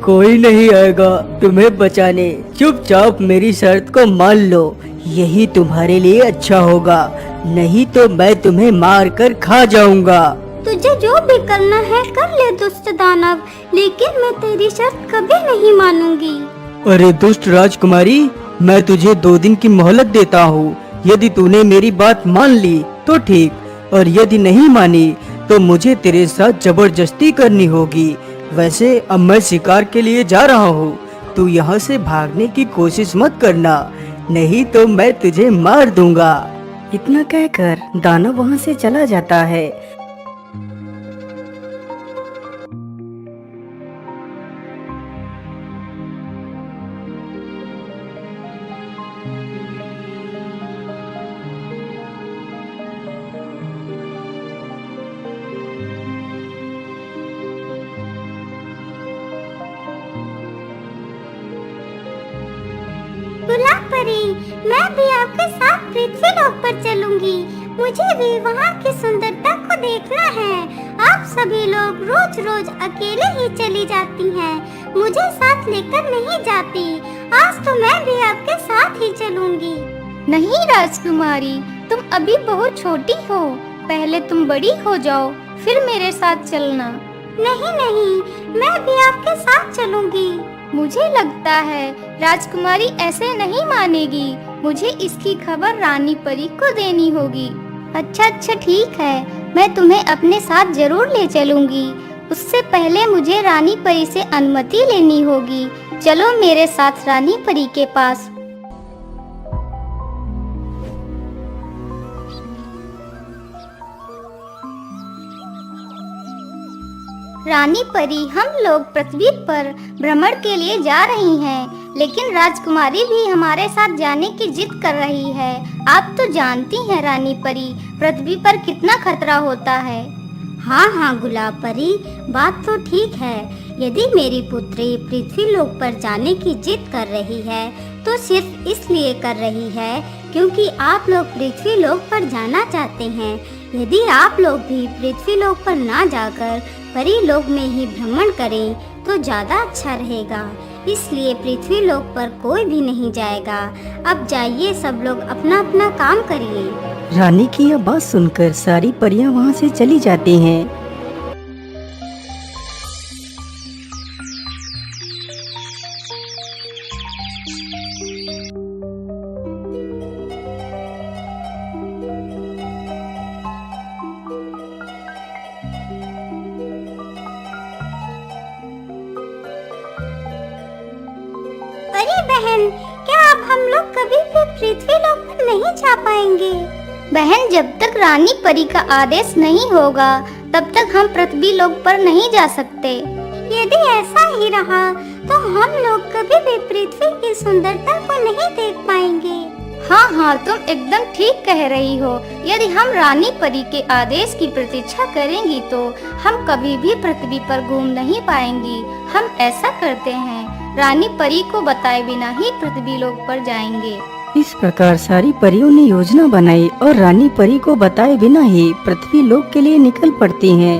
कोई नहीं आएगा तुम्हें बचाने। चुपचाप मेरी शर्त को मान लो, यही तुम्हारे लिए अच्छा होगा, नहीं तो मैं तुम्हें मार कर खा जाऊंगा। तुझे जो भी करना है कर ले दुष्ट दानव, लेकिन मैं तेरी शर्त कभी नहीं मानूंगी। अरे दुष्ट राजकुमारी, मैं तुझे 2 दिन की मोहलत देता हूँ। यदि तूने मेरी बात मान ली तो ठीक, और यदि नहीं मानी तो मुझे तेरे साथ जबरदस्ती करनी होगी। वैसे अब मैं शिकार के लिए जा रहा हूँ, तू यहाँ से भागने की कोशिश मत करना, नहीं तो मैं तुझे मार दूंगा। इतना कहकर दानव वहाँ से चला जाता है। गुलाब परी, मैं भी आपके साथ पृथ्वी लोक पर चलूंगी। मुझे भी वहाँ की सुंदरता को देखना है। आप सभी लोग रोज रोज अकेले ही चली जाती हैं, मुझे साथ लेकर नहीं जाती। आज तो मैं भी आपके साथ ही चलूंगी। नहीं राजकुमारी, तुम अभी बहुत छोटी हो, पहले तुम बड़ी हो जाओ फिर मेरे साथ चलना। नहीं नहीं, मैं भी आपके साथ चलूंगी। मुझे लगता है राजकुमारी ऐसे नहीं मानेगी, मुझे इसकी खबर रानी परी को देनी होगी। अच्छा अच्छा ठीक है, मैं तुम्हें अपने साथ जरूर ले चलूंगी। उससे पहले मुझे रानी परी से अनुमति लेनी होगी। चलो मेरे साथ रानी परी के पास। रानी परी, हम लोग पृथ्वी पर भ्रमण के लिए जा रही हैं, लेकिन राजकुमारी भी हमारे साथ जाने की जिद कर रही है। आप तो जानती हैं रानी परी, पृथ्वी पर कितना खतरा होता है। हाँ हाँ गुलाब परी, बात तो ठीक है। यदि मेरी पुत्री पृथ्वी लोक पर जाने की जिद कर रही है तो सिर्फ इसलिए कर रही है क्योंकि आप लोग पृथ्वी लोक पर जाना चाहते हैं। यदि आप लोग भी पृथ्वी लोक पर ना जाकर परी लोक में ही भ्रमण करें तो ज्यादा अच्छा रहेगा। इसलिए पृथ्वी लोक पर कोई भी नहीं जाएगा। अब जाइए सब लोग अपना अपना काम करिए। रानी की यह बात सुनकर सारी परियां वहाँ से चली जाती हैं। अरे बहन, क्या अब हम लोग कभी भी पृथ्वी लोक पर नहीं जा पाएंगे? बहन, जब तक रानी परी का आदेश नहीं होगा तब तक हम पृथ्वी लोक पर नहीं जा सकते। यदि ऐसा ही रहा तो हम लोग कभी भी पृथ्वी की सुंदरता को नहीं देख पाएंगे। हाँ हाँ, तुम एकदम ठीक कह रही हो। यदि हम रानी परी के आदेश की प्रतीक्षा करेंगी तो हम कभी भी पृथ्वी पर घूम नहीं पाएंगी। हम ऐसा करते हैं, रानी परी को बताए बिना ही पृथ्वी लोक पर जाएंगे। इस प्रकार सारी परियों ने योजना बनाई और रानी परी को बताए बिना ही पृथ्वी लोक के लिए निकल पड़ती हैं।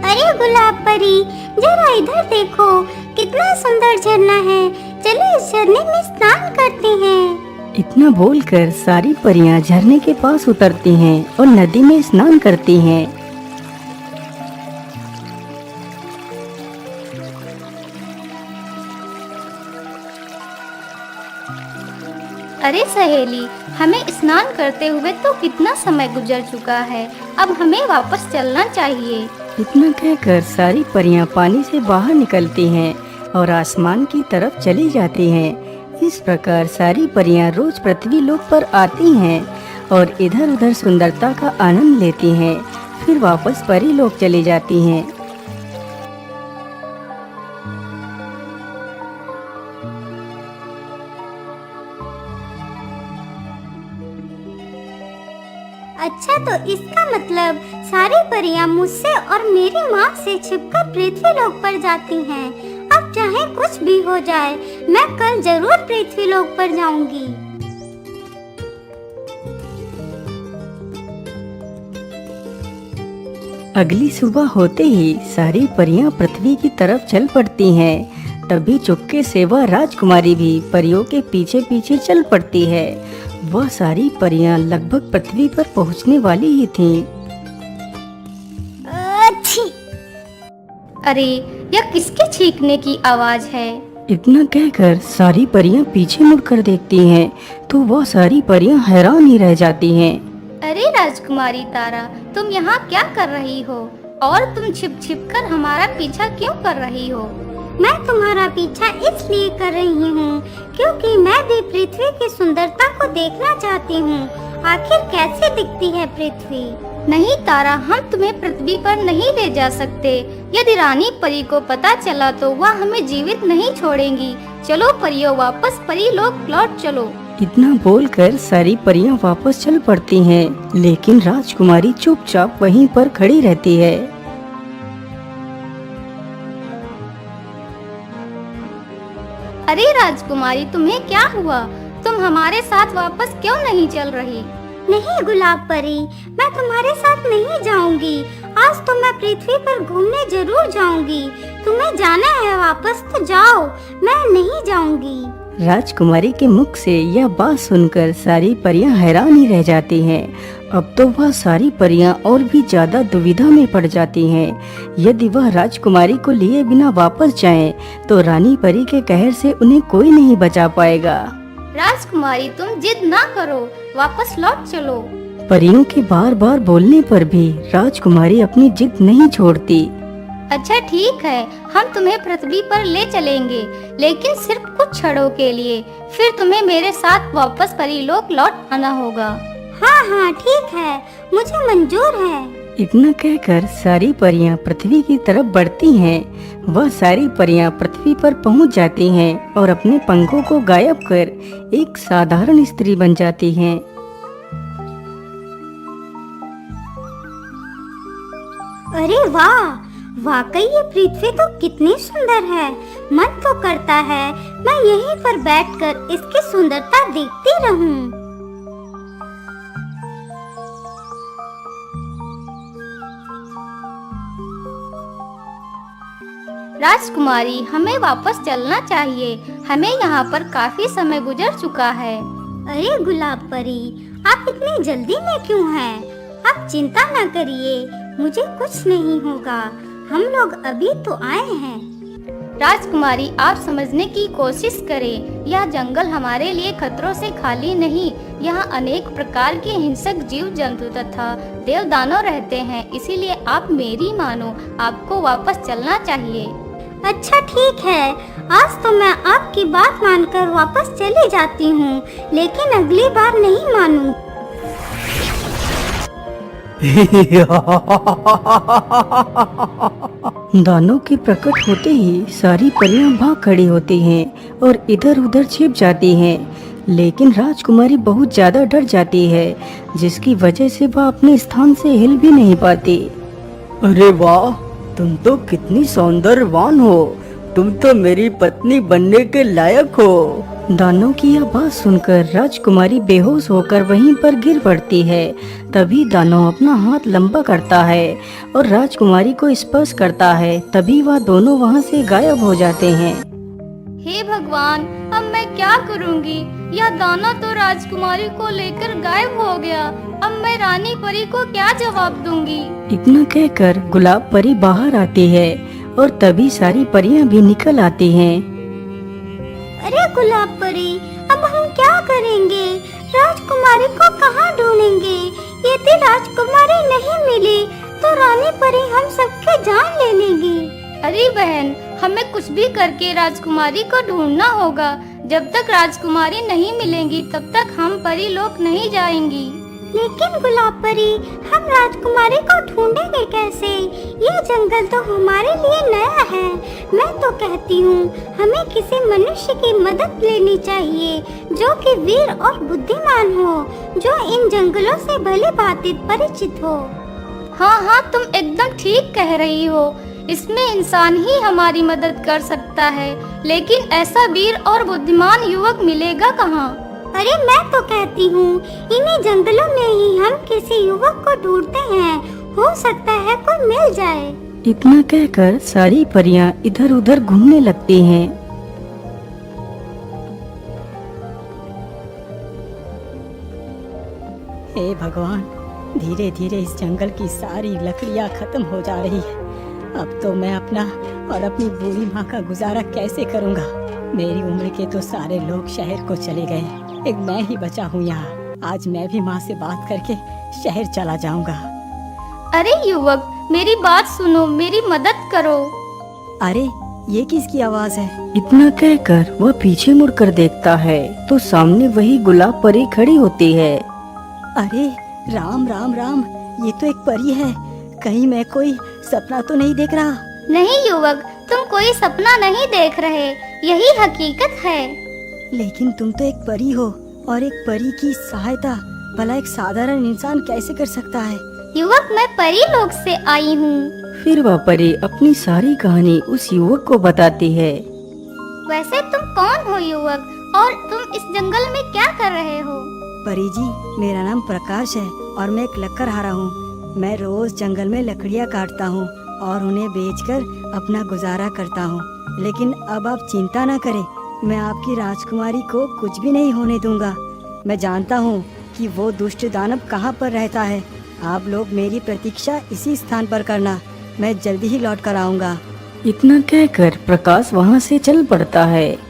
अरे गुलाब परी, जरा इधर देखो, कितना सुंदर झरना है। चलो इस झरने में स्नान करते हैं। इतना बोलकर सारी परियां झरने के पास उतरती हैं और नदी में स्नान करती हैं। अरे सहेली, हमें स्नान करते हुए तो कितना समय गुजर चुका है, अब हमें वापस चलना चाहिए। इतना कहकर सारी परियां पानी से बाहर निकलती हैं और आसमान की तरफ चली जाती हैं। इस प्रकार सारी परियां रोज पृथ्वी लोक पर आती हैं और इधर उधर सुंदरता का आनंद लेती हैं, फिर वापस परी लोक चली जाती हैं। अच्छा, तो इसका मतलब सारी परियां मुझसे और मेरी माँ से छिपकर पृथ्वी लोक पर जाती हैं। अब चाहे कुछ भी हो जाए, मैं कल जरूर पृथ्वी लोक पर जाऊंगी। अगली सुबह होते ही सारी परियां पृथ्वी की तरफ चल पड़ती हैं। तभी चुपके से वह राजकुमारी भी परियों के पीछे पीछे चल पड़ती है। वह सारी परियां लगभग पृथ्वी पर पहुंचने वाली ही थीं। अच्छी। अरे, यह किसके छींकने की आवाज है? इतना कहकर सारी परियां पीछे मुड़कर देखती हैं तो वह सारी परियां हैरान ही रह जाती हैं। अरे राजकुमारी तारा, तुम यहाँ क्या कर रही हो? और तुम छिप छिप कर हमारा पीछा क्यों कर रही हो? मैं तुम्हारा पीछा इसलिए कर रही हूँ क्योंकि मैं भी पृथ्वी की सुंदरता को देखना चाहती हूँ। आखिर कैसे दिखती है पृथ्वी? नहीं तारा, हम तुम्हें पृथ्वी पर नहीं ले जा सकते। यदि रानी परी को पता चला तो वह हमें जीवित नहीं छोड़ेंगी। चलो परियों, वापस परी लोक लौट चलो। इतना बोलकर सारी परियां वापस चल पड़ती हैं, लेकिन राजकुमारी चुपचाप वहीं पर खड़ी रहती है। अरे राजकुमारी, तुम्हें क्या हुआ? तुम हमारे साथ वापस क्यों नहीं चल रही? नहीं गुलाब परी, मैं तुम्हारे साथ नहीं जाऊंगी। आज तो मैं पृथ्वी पर घूमने जरूर जाऊंगी। तुम्हें जाना है वापस तो जाओ, मैं नहीं जाऊंगी। राजकुमारी के मुख से यह बात सुनकर सारी परियां हैरान ही रह जाती हैं। अब तो वह सारी परियां और भी ज्यादा दुविधा में पड़ जाती हैं। यदि वह राजकुमारी को लिए बिना वापस जाएं, तो रानी परी के कहर से उन्हें कोई नहीं बचा पाएगा। राजकुमारी, तुम जिद ना करो, वापस लौट चलो। परियों के बार बार बोलने पर भी राजकुमारी अपनी जिद नहीं छोड़ती। अच्छा ठीक है, हम तुम्हें पृथ्वी पर ले चलेंगे, लेकिन सिर्फ कुछ क्षणों के लिए। फिर तुम्हें मेरे साथ वापस परीलोक लौट आना होगा। हाँ हाँ ठीक है, मुझे मंजूर है। इतना कहकर सारी परियां पृथ्वी की तरफ बढ़ती हैं। वह सारी परियां पृथ्वी पर पहुंच जाती हैं और अपने पंखों को गायब कर एक साधारण स्त्री बन जाती हैं। अरे वाह, वाकई ये पृथ्वी तो कितनी सुंदर है। मन तो करता है मैं यहीं पर बैठकर इसकी सुंदरता देखती रहूं। राजकुमारी, हमें वापस चलना चाहिए। हमें यहाँ पर काफी समय गुजर चुका है। अरे गुलाब परी, आप इतनी जल्दी में क्यों हैं? आप चिंता न करिए, मुझे कुछ नहीं होगा। हम लोग अभी तो आए हैं। राजकुमारी, आप समझने की कोशिश करें। यह जंगल हमारे लिए खतरों से खाली नहीं। यहाँ अनेक प्रकार के हिंसक जीव जंतु तथा देव दानव रहते हैं। इसीलिए आप मेरी मानो, आपको वापस चलना चाहिए। अच्छा ठीक है, आज तो मैं आपकी बात मानकर वापस चली जाती हूँ, लेकिन अगली बार नहीं मानूंगी। दानव के प्रकट होते ही सारी परियां भाग खड़ी होती हैं और इधर उधर छिप जाती हैं, लेकिन राजकुमारी बहुत ज्यादा डर जाती है, जिसकी वजह से वह अपने स्थान से हिल भी नहीं पाती। अरे वाह, तुम तो कितनी सौंदर्यवान हो। तुम तो मेरी पत्नी बनने के लायक हो। दानव की यह बात सुनकर राजकुमारी बेहोश होकर वहीं पर गिर पड़ती है। तभी दानव अपना हाथ लंबा करता है और राजकुमारी को स्पर्श करता है। तभी वह दोनों वहां से गायब हो जाते हैं। हे भगवान, अब मैं क्या करूंगी? यह दानव तो राजकुमारी को लेकर गायब हो गया। अब मैं रानी परी को क्या जवाब दूंगी? इतना कहकर गुलाब परी बाहर आती है और तभी सारी परियां भी निकल आती हैं। अरे गुलाब परी, अब हम क्या करेंगे? राजकुमारी को कहाँ ढूंढेंगे? यदि राजकुमारी नहीं मिली तो रानी परी हम सबके जान ले लेगी। अरे बहन, हमें कुछ भी करके राजकुमारी को ढूंढना होगा। जब तक राजकुमारी नहीं मिलेंगी तब तक हम परीलोक नहीं जाएंगी। लेकिन गुलाब परी, हम राजकुमारी को ढूंढेंगे कैसे? ये जंगल तो हमारे लिए नया है। मैं तो कहती हूँ हमें किसी मनुष्य की मदद लेनी चाहिए जो कि वीर और बुद्धिमान हो, जो इन जंगलों से भली भांति परिचित हो। हाँ हाँ, तुम एकदम ठीक कह रही हो। इसमें इंसान ही हमारी मदद कर सकता है, लेकिन ऐसा वीर और बुद्धिमान युवक मिलेगा कहाँ? अरे मैं तो कहती हूँ इन्हीं जंगलों में ही हम किसी युवक को ढूंढते हैं। हो सकता है कोई मिल जाए। इतना कहकर सारी परियां इधर उधर घूमने लगती हैं। हे भगवान, धीरे धीरे इस जंगल की सारी लकड़ियां खत्म हो जा रही है। अब तो मैं अपना और अपनी बूढ़ी माँ का गुजारा कैसे करूँगा। मेरी उम्र के तो सारे लोग शहर को चले गए, एक मैं ही बचा हूँ यहाँ। आज मैं भी माँ से बात करके शहर चला जाऊँगा। अरे युवक, मेरी बात सुनो, मेरी मदद करो। अरे ये किसकी आवाज है? इतना कहकर वह पीछे मुड़कर देखता है तो सामने वही गुलाब परी खड़ी होती है। अरे राम राम राम, ये तो एक परी है। कहीं मैं कोई सपना तो नहीं देख रहा? नहीं युवक, तुम कोई सपना नहीं देख रहे, यही हकीकत है। लेकिन तुम तो एक परी हो, और एक परी की सहायता भला एक साधारण इंसान कैसे कर सकता है? युवक, मैं परी लोक से आई हूँ। फिर वह परी अपनी सारी कहानी उस युवक को बताती है। वैसे तुम कौन हो युवक, और तुम इस जंगल में क्या कर रहे हो? परी जी, मेरा नाम प्रकाश है और मैं एक लकड़हारा हूँ। मैं रोज जंगल में लकड़ियाँ काटता हूँ और उन्हें बेचकर अपना गुजारा करता हूँ। लेकिन अब आप चिंता न करें, मैं आपकी राजकुमारी को कुछ भी नहीं होने दूंगा। मैं जानता हूँ कि वो दुष्ट दानव कहाँ पर रहता है। आप लोग मेरी प्रतीक्षा इसी स्थान पर करना, मैं जल्दी ही लौट कर आऊँगा। इतना कहकर प्रकाश वहाँ से चल पड़ता है।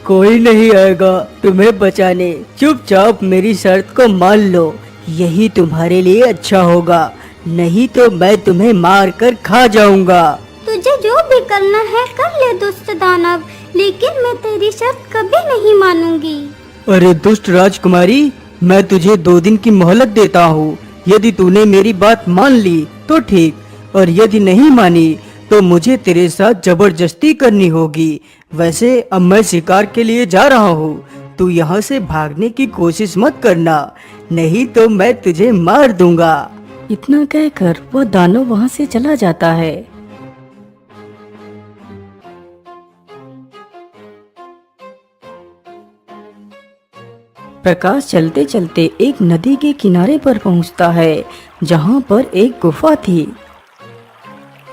कोई नहीं आएगा तुम्हें बचाने, चुपचाप मेरी शर्त को मान लो, यही तुम्हारे लिए अच्छा होगा, नहीं तो मैं तुम्हें मार कर खा जाऊंगा। तुझे जो भी करना है कर ले दुष्ट दानव, लेकिन मैं तेरी शर्त कभी नहीं मानूंगी। अरे दुष्ट राजकुमारी, मैं तुझे 2 दिन की मोहलत देता हूँ। यदि तूने मेरी बात मान ली तो ठीक, और यदि नहीं मानी तो मुझे तेरे साथ जबरदस्ती करनी होगी। वैसे अब मैं शिकार के लिए जा रहा हूँ, तू यहाँ से भागने की कोशिश मत करना, नहीं तो मैं तुझे मार दूंगा। इतना कहकर वो दानव वहाँ से चला जाता है। प्रकाश चलते चलते एक नदी के किनारे पर पहुँचता है, जहाँ पर एक गुफा थी।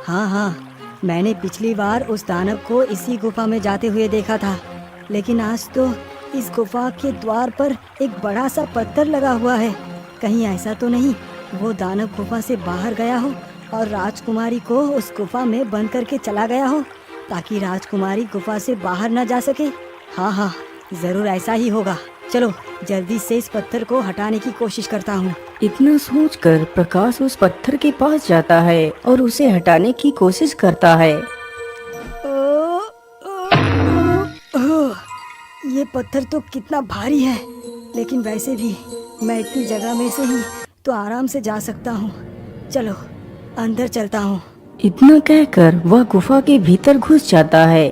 हाँ, मैंने पिछली बार उस दानव को इसी गुफा में जाते हुए देखा था, लेकिन आज तो इस गुफा के द्वार पर एक बड़ा सा पत्थर लगा हुआ है। कहीं ऐसा तो नहीं वो दानव गुफा से बाहर गया हो और राजकुमारी को उस गुफा में बंद करके चला गया हो, ताकि राजकुमारी गुफा से बाहर न जा सके। हाँ, जरूर ऐसा ही होगा। चलो जल्दी से इस पत्थर को हटाने की कोशिश करता हूँ। इतना सोचकर प्रकाश उस पत्थर के पास जाता है और उसे हटाने की कोशिश करता है। ये पत्थर तो कितना भारी है, लेकिन वैसे भी मैं इतनी जगह में से ही तो आराम से जा सकता हूँ। चलो अंदर चलता हूँ। इतना कहकर वह गुफा के भीतर घुस जाता है।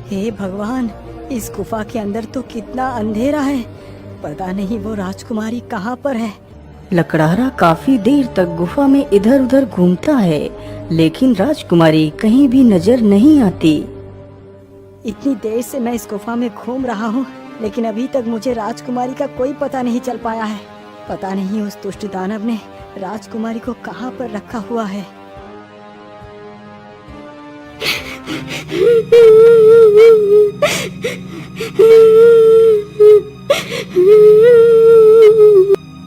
हे भगवान, इस गुफा के अंदर तो कितना अंधेरा है। पता नहीं वो राजकुमारी कहाँ पर है। लकड़हारा काफी देर तक गुफा में इधर उधर घूमता है, लेकिन राजकुमारी कहीं भी नजर नहीं आती। इतनी देर से मैं इस गुफा में घूम रहा हूँ, लेकिन अभी तक मुझे राजकुमारी का कोई पता नहीं चल पाया है। पता नहीं उस दुष्ट दानव ने राजकुमारी को कहाँ पर रखा हुआ है।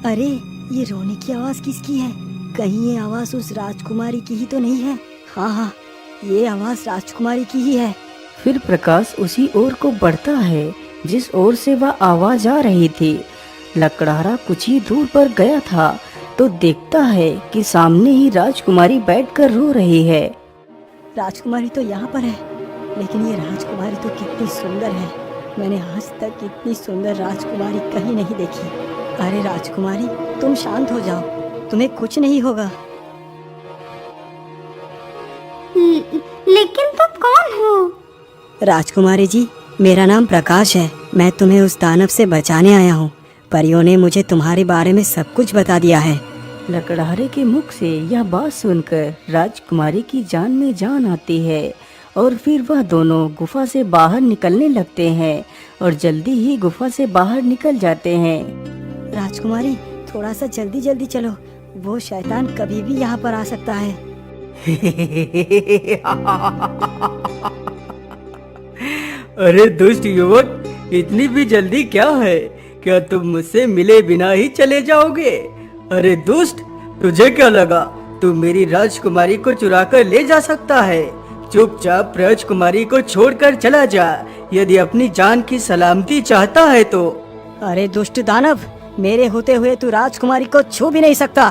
अरे ये रोने की आवाज किसकी है? कहीं ये आवाज उस राजकुमारी की ही तो नहीं है? हाँ, ये आवाज राजकुमारी की ही है। फिर प्रकाश उसी ओर को बढ़ता है जिस ओर से वह आवाज आ रही थी। लकड़हारा कुछ ही दूर पर गया था तो देखता है कि सामने ही राजकुमारी बैठकर रो रही है। राजकुमारी तो यहाँ पर है, लेकिन ये राजकुमारी तो कितनी सुंदर है। मैंने आज तक इतनी सुंदर राजकुमारी कहीं नहीं देखी। अरे राजकुमारी, तुम शांत हो जाओ, तुम्हें कुछ नहीं होगा। लेकिन तुम कौन हो? राजकुमारी जी, मेरा नाम प्रकाश है। मैं तुम्हें उस दानव से बचाने आया हूँ। परियों ने मुझे तुम्हारे बारे में सब कुछ बता दिया है। लकड़हारे के मुख से यह बात सुनकर राजकुमारी की जान में जान आती है और फिर वह दोनों गुफा से बाहर निकलने लगते हैं और जल्दी ही गुफा से बाहर निकल जाते हैं। राजकुमारी, थोड़ा सा जल्दी जल्दी चलो, वो शैतान कभी भी यहाँ पर आ सकता है। अरे दुष्ट युवक, इतनी भी जल्दी क्या है? क्या तुम मुझसे मिले बिना ही चले जाओगे? अरे दुष्ट, तुझे क्या लगा तू मेरी राजकुमारी को चुरा कर ले जा सकता है? चुपचाप राजकुमारी को छोड़कर चला जा, यदि अपनी जान की सलामती चाहता है तो। अरे दुष्ट दानव, मेरे होते हुए तू राजकुमारी को छू भी नहीं सकता।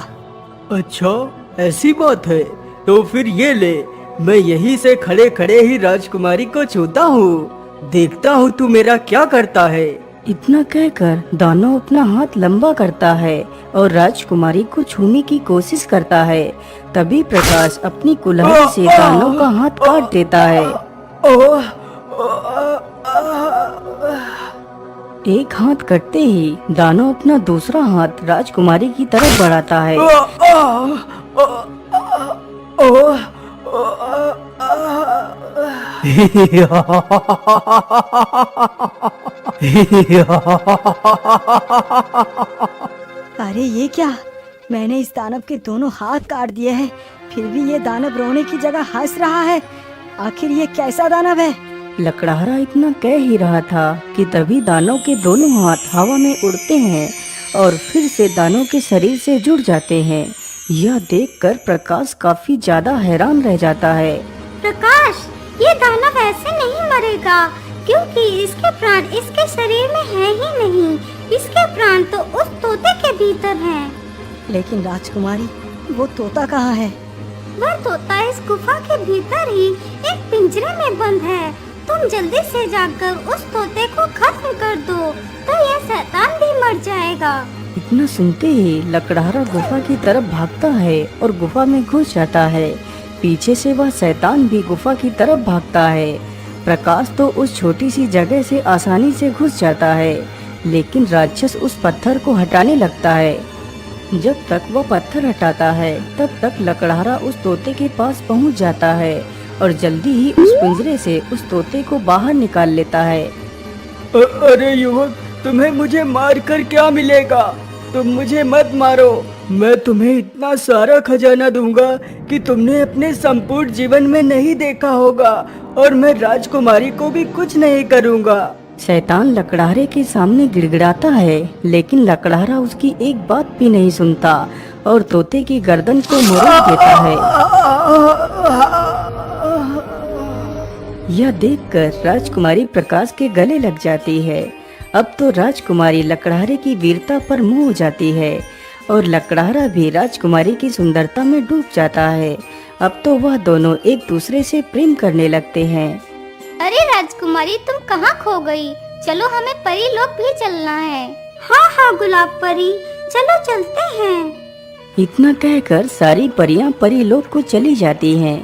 अच्छा, ऐसी बात है तो फिर ये ले, मैं यहीं से खड़े खड़े ही राजकुमारी को छूता हूँ। देखता हूँ तू मेरा क्या करता है। इतना कहकर दानव अपना हाथ लंबा करता है और राजकुमारी को छूने की कोशिश करता है। तभी प्रकाश अपनी कुल्हाड़ी से दानव का हाथ काट देता है। एक हाथ कटते ही दानव अपना दूसरा हाथ राजकुमारी की तरफ बढ़ाता है। अरे ये क्या, मैंने इस दानव के दोनों हाथ काट दिए हैं, फिर भी ये दानव रोने की जगह हंस रहा है। आखिर ये कैसा दानव है? लकड़हारा इतना कह ही रहा था कि तभी दानव के दोनों हाथ हवा में उड़ते हैं और फिर से दानव के शरीर से जुड़ जाते हैं। यह देखकर प्रकाश काफी ज्यादा हैरान रह जाता है। प्रकाश, ये दानव ऐसे नहीं मरेगा, क्योंकि इसके प्राण इसके शरीर में है ही नहीं। इसके प्राण तो उस तोते के भीतर हैं। लेकिन राजकुमारी, वो तोता कहाँ है? वह तोता इस गुफा के भीतर ही एक पिंजरे में बंद है। तुम जल्दी से जाकर उस तोते को खत्म कर दो, तो यह शैतान भी मर जाएगा। इतना सुनते ही लकड़हारा गुफा की तरफ भागता है और गुफा में घुस जाता है। पीछे से वह शैतान भी गुफा की तरफ भागता है। प्रकाश तो उस छोटी सी जगह से आसानी से घुस जाता है, लेकिन राक्षस उस पत्थर को हटाने लगता है। जब तक वह पत्थर हटाता है तब तक लकड़हारा उस तोते के पास पहुंच जाता है और जल्दी ही उस पिंजरे से उस तोते को बाहर निकाल लेता है। अरे युवक, तुम्हें मुझे मार कर क्या मिलेगा? तुम मुझे मत मारो, मैं तुम्हें इतना सारा खजाना दूंगा कि तुमने अपने संपूर्ण जीवन में नहीं देखा होगा, और मैं राजकुमारी को भी कुछ नहीं करूंगा। शैतान लकड़हारे के सामने गिड़गिड़ाता है, लेकिन लकड़हारा उसकी एक बात भी नहीं सुनता और तोते की गर्दन को मरोड़ देता है। यह देखकर राजकुमारी प्रकाश के गले लग जाती है। अब तो राजकुमारी लकड़हारे की वीरता पर मोह हो जाती है और लकड़हारा भी राजकुमारी की सुंदरता में डूब जाता है। अब तो वह दोनों एक दूसरे से प्रेम करने लगते हैं। अरे राजकुमारी, तुम कहाँ खो गई? चलो, हमें परी लोक भी चलना है। हाँ हाँ गुलाब परी, चलो चलते हैं। इतना कहकर सारी परियां परी लोक को चली जाती हैं।